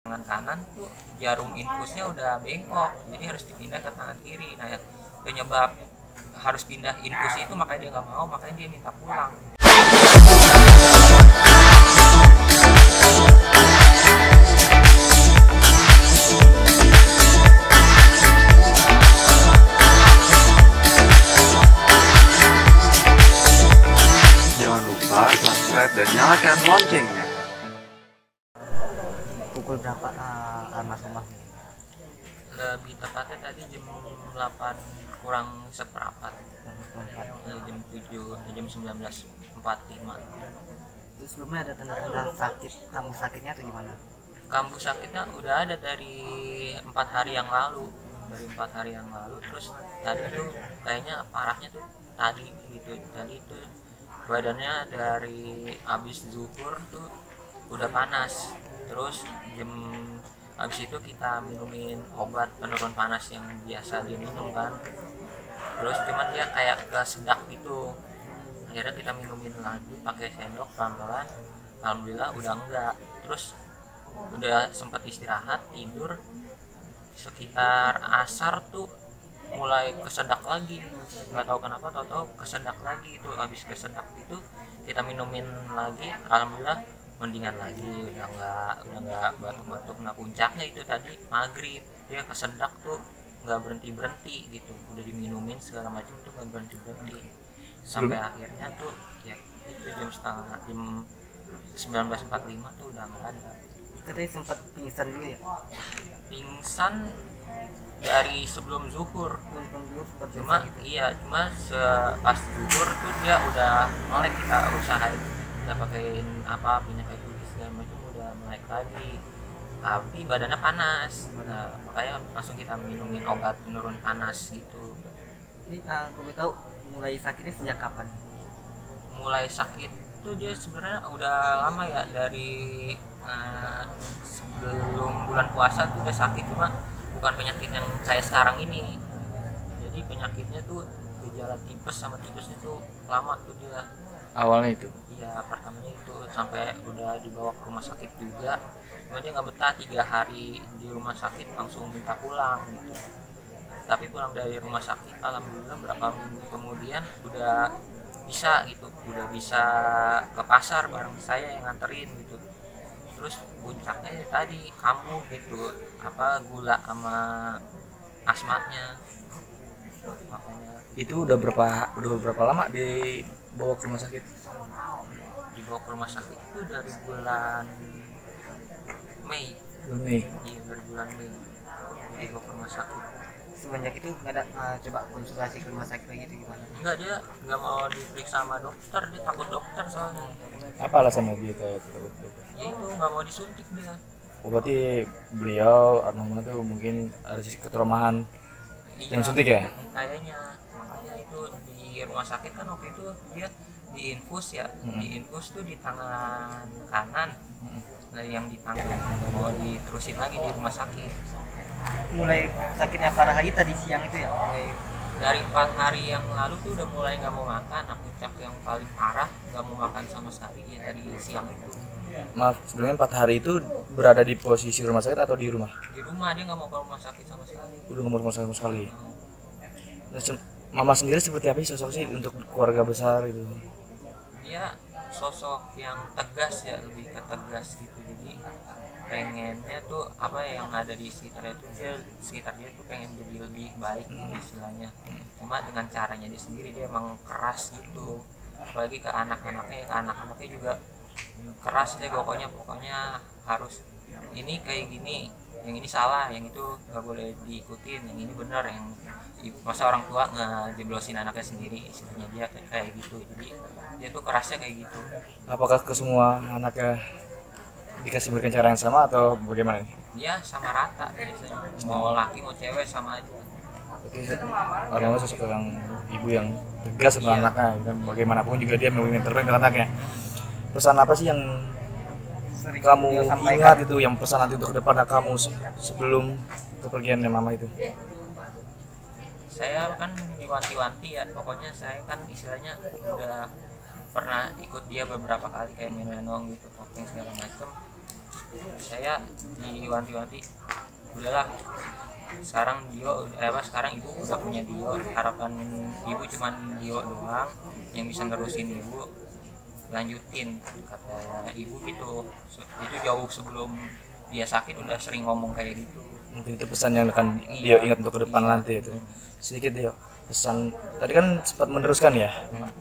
tangan kanan tuh jarum infusnya udah bengkok, jadi harus dipindah ke tangan kiri. Nah, penyebab harus pindah infus itu makanya dia nggak mau, makanya dia minta pulang. Jangan lupa subscribe dan nyalakan loncengnya. Pukul berapa almarhumah? Lebih tepatnya tadi jam 8 kurang seperempat, jam 7, jam 19.45. Terus sebelumnya ada tanda-tanda sakit, kamu sakitnya atau gimana? Kambuh sakitnya udah ada dari 4 hari yang lalu, terus tadi tuh kayaknya parahnya tuh tadi tuh badannya dari abis zuhur tuh udah panas, terus abis itu kita minumin obat penurun panas yang biasa dia minum kan, terus cuman dia kayak kesedak gitu, akhirnya kita minumin lagi pakai sendok pelan-pelan, alhamdulillah udah enggak. Terus udah sempat istirahat tidur, sekitar asar tuh mulai kesedak lagi, nggak tahu kenapa, tahu kesedak lagi. Itu habis kesedak itu kita minumin lagi, alhamdulillah mendingan lagi, udah nggak batuk-batuk. Nah puncaknya itu tadi maghrib dia kesedak tuh nggak berhenti gitu, udah diminumin segala macam tuh nggak berhenti sampai akhirnya tuh ya itu jam 19.45 tuh udah nggak ada. Katanya sempat pingsan dulu ya? Pingsan dari sebelum zuhur, Untung dulu sempat cuma pingsan gitu. iya pas zuhur tuh dia udah melek, kita usahain udah pakein minyak kayu putih segala macam, udah melek lagi tapi badannya panas. Nah, makanya langsung kita minumin obat penurun panas gitu. Ini aku tahu mulai sakitnya sejak kapan? Mulai sakit tuh dia sebenarnya udah lama ya, dari sebelum bulan puasa tuh udah sakit, cuma bukan penyakit yang kayak sekarang ini. Jadi penyakitnya tuh gejala tipes sama tipesnya tuh lama tuh dia Awalnya itu. iya, pertamanya itu sampai udah dibawa ke rumah sakit juga, cuma dia nggak betah 3 hari di rumah sakit langsung minta pulang gitu. Tapi pulang dari rumah sakit alhamdulillah berapa minggu kemudian udah bisa ke pasar bareng saya yang nganterin gitu. Terus puncaknya tadi kambuh gitu, gula sama asmatnya, makanya Itu udah berapa lama dibawa ke rumah sakit? dibawa ke rumah sakit itu dari bulan Mei. Mei. Iya, dari bulan Mei dibawa ke rumah sakit. Semenjak itu nggak ada coba konsultasi ke rumah sakit lagi gitu gimana? Enggak, dia nggak mau diperiksa sama dokter, dia takut dokter soalnya. Apa alasannya dia kayak gitu? Ya itu nggak mau disuntik dia. Oh, berarti beliau almarhumah tuh mungkin ada sisi ketraumaan yang suntik ya? Kayaknya makanya itu di rumah sakit kan waktu itu dia diinfus ya, diinfus tuh di tangan kanan. Nah, yang di tangan mau diterusin lagi di rumah sakit. Mulai sakitnya parah lagi tadi siang itu ya? Mulai dari 4 hari yang lalu tuh udah mulai nggak mau makan. Puncak yang paling parah nggak mau makan sama sekali ya dari siang itu. Maaf, sebelumnya 4 hari itu berada di posisi rumah sakit atau di rumah? Di rumah, dia nggak mau ke rumah sakit sama sekali. Udah nggak mau rumah sakit sama sekali. Nah, Mama sendiri seperti apa sih sosok sih untuk keluarga besar itu? Dia sosok yang tegas ya, lebih ke tegas gitu. Jadi pengennya tuh yang ada di sekitar dia tuh pengen jadi lebih baik gitu istilahnya. Cuma dengan caranya dia sendiri, dia emang keras gitu, apalagi ke anak-anaknya juga keras deh, pokoknya harus ini kayak gini, yang ini salah, yang itu nggak boleh diikutin, yang ini benar, yang masa orang tua ngejeblosin anaknya sendiri, istilahnya dia kayak gitu. Jadi dia tuh kerasnya kayak gitu. Apakah ke semua anaknya dikasih berikan cara yang sama atau bagaimana? Dia sama rata biasanya, mau laki mau cewek sama aja. Jadi orang sosok yang ibu yang tegas sama anaknya, dan bagaimanapun juga dia memiliki terbaik untuk anaknya. Pesan apa sih yang Sering kamu dia sampaikan. ingat itu, yang pesan nanti untuk kepada kamu sebelum kepergian mama itu? Saya kan diwanti-wanti ya, pokoknya saya kan istilahnya udah pernah ikut dia beberapa kali kayak menenong gitu, talking segala macam. saya diwanti-wanti, udahlah sekarang sekarang ibu udah punya Dio, harapan ibu cuman Dio doang yang bisa nerusin ibu, lanjutin kata ibu gitu. Itu jauh sebelum dia sakit udah sering ngomong kayak gitu. Mungkin itu pesan yang akan Dio ingat untuk ke depan nanti itu. Sedikit Dio, pesan tadi kan sempat meneruskan ya.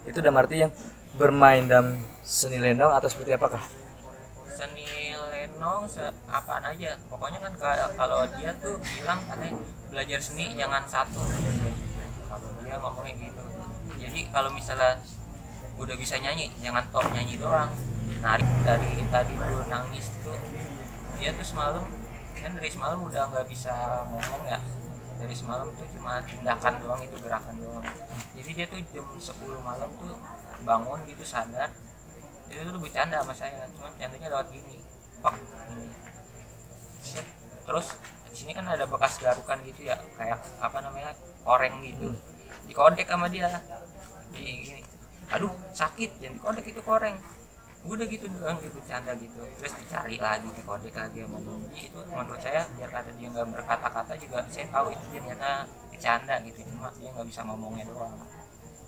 Itu dalam arti yang bermain dalam seni lenong atau seperti apakah? Seni lenong apaan aja, pokoknya kan kalau dia tuh bilang katanya belajar seni jangan satu, kalau dia ngomongnya gitu. Jadi kalau misalnya udah bisa nyanyi jangan top nyanyi doang. Nah dari tadi tuh nangis tuh dia tuh semalam kan, dari semalam udah nggak bisa ngomong ya, dari semalam tuh cuma tindakan doang, itu gerakan doang. Jadi dia tuh jam 10 malam tuh bangun gitu sadar, dia tuh bercanda sama saya, cuma bercandanya lewat gini, pak ini. Terus di sini kan ada bekas garukan gitu ya, kayak apa namanya, koreng gitu, dikodek sama dia, gini, aduh sakit, jangan dikodek itu koreng. Udah gitu doang, gitu bercanda gitu, terus dicari lagi, dikodek lagi sama dia. Itu menurut saya biar kata dia nggak berkata-kata juga saya tahu itu dia ternyata bercanda gitu, cuma dia nggak bisa ngomongnya doang.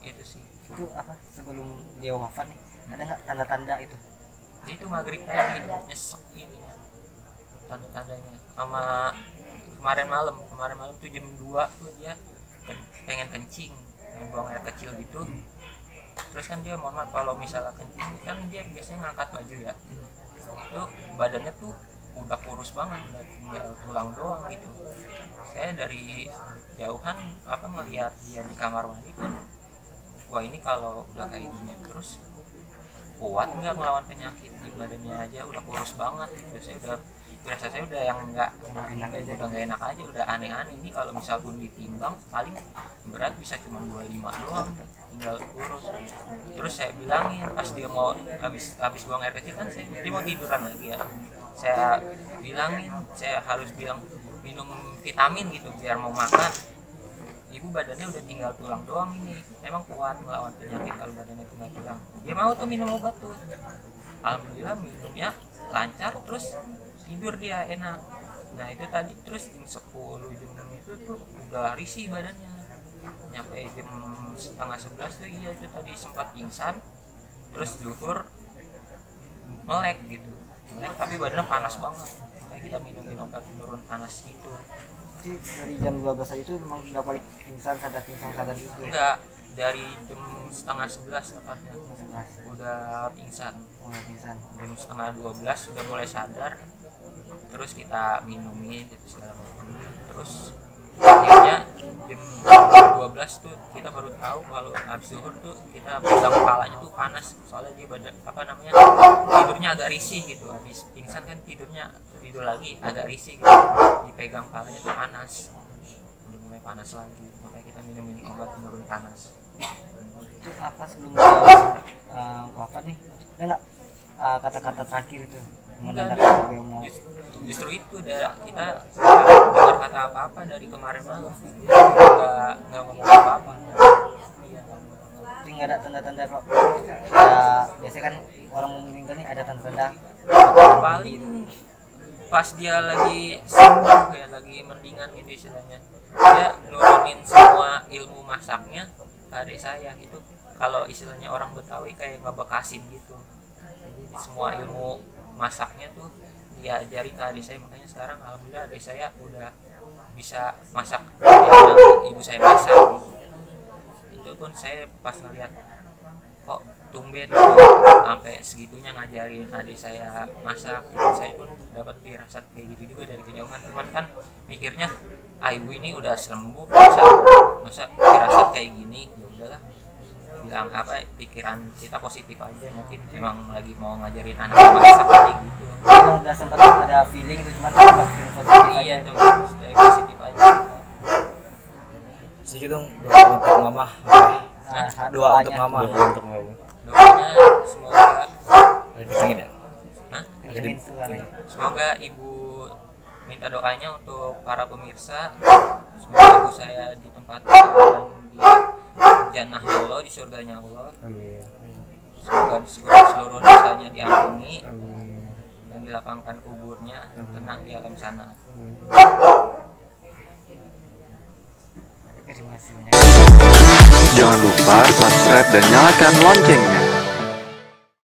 Itu sih. Itu apa, sebelum dia wafat nih ada nggak tanda-tanda itu? Itu maghrib tadi nyesek ini tanda-tandanya. Sama kemarin malam tuh jam 2 tuh dia pengen kencing, pengen buang air kecil gitu. Terus kan dia mohon maaf kalau misalnya kencing kan dia biasanya ngangkat baju ya, itu badannya tuh udah kurus banget, udah tinggal tulang doang gitu. Saya dari jauhan apa ngeliat dia di kamar mandi pun, wah ini kalau udah kayak gini terus kuat nggak ngelawan penyakit, di badannya aja udah kurus banget gitu. Saya udah rasa saya udah yang nggak enak aja, udah aneh-aneh. Ini kalau misal pun ditimbang paling berat bisa cuma 25 doang, tinggal kurus. Terus saya bilangin pas dia mau habis buang air kecil kan, dia mau tiduran lagi ya, saya bilangin, saya harus bilang minum vitamin gitu biar mau makan. Ibu badannya udah tinggal tulang doang, ini emang kuat melawan penyakit kalau badannya tinggal tulang. Dia mau tuh minum obat tuh, alhamdulillah minumnya lancar, terus tidur dia enak. Nah itu tadi terus jam 10 jam 6 itu tuh udah risih badannya, nyampe jam setengah 11 tuh iya itu tadi sempat pingsan, terus zuhur melek gitu, melek tapi badannya panas banget, kayak kita minumin obat penurun panas gitu. Jadi dari jam 12 aja itu memang udah balik pingsan sadar gitu? Enggak, dari jam setengah 11 tepatnya udah pingsan. Jam setengah 12 udah mulai sadar, terus kita minumin itu segala macam. Terus akhirnya jam 12 tuh kita baru tahu kalau habis zuhur tuh kita pegang kepalanya tuh panas, soalnya dia badan apa namanya, tidurnya agak risih gitu. Habis pingsan kan tidur lagi agak risih gitu, dipegang kepalanya tuh panas, udah mulai panas lagi, makanya kita minumin obat penurun panas. Itu apa sebelum dia wafat nih, ada nggak kata-kata terakhir itu menandakan dia mau? Justru itu kita dengar kata apa-apa dari kemarin malam, nggak ngomong apa-apa. Tapi nggak ada tanda-tanda kok ya, biasanya kan orang mau meninggal nih ada tanda-tanda Paling pas dia lagi sembuh, kayak lagi mendingan gitu istilahnya, dia nurunin semua ilmu masaknya ke adik saya. Itu kalau istilahnya orang Betawi kayak ngebekasin gitu, jadi semua ilmu masaknya tuh dia ajarin ke adik saya. Makanya sekarang alhamdulillah adik saya udah bisa masak yang ibu saya masak. Itu pun saya pas ngeliat kok tumben sampai segitunya ngajarin adik saya masak. Saya pun dapat firasat kayak gitu juga dari kejauhan. Cuman kan mikirnya ibu ini udah sembuh, masa firasat kayak gini, ya udahlah, bilang apa, pikiran kita positif aja, mungkin emang lagi mau ngajarin anak masak kayak gitu. emang udah sempat ada feeling itu, cuma sempat feeling positif aja. Iya, positif aja. Sedikit dong doa untuk mama. Doa untuk mama. Doanya semoga Dipingin ya. Hah? Pengen suaranya. Semoga ibu minta doanya untuk para pemirsa, semoga ibu saya ditempatkan di jannah Allah, di surganya Allah. Semoga seluruh dosanya diampuni, dan dilapangkan kuburnya, tenang di alam sana. Terima kasih. Jangan lupa subscribe dan nyalakan loncengnya.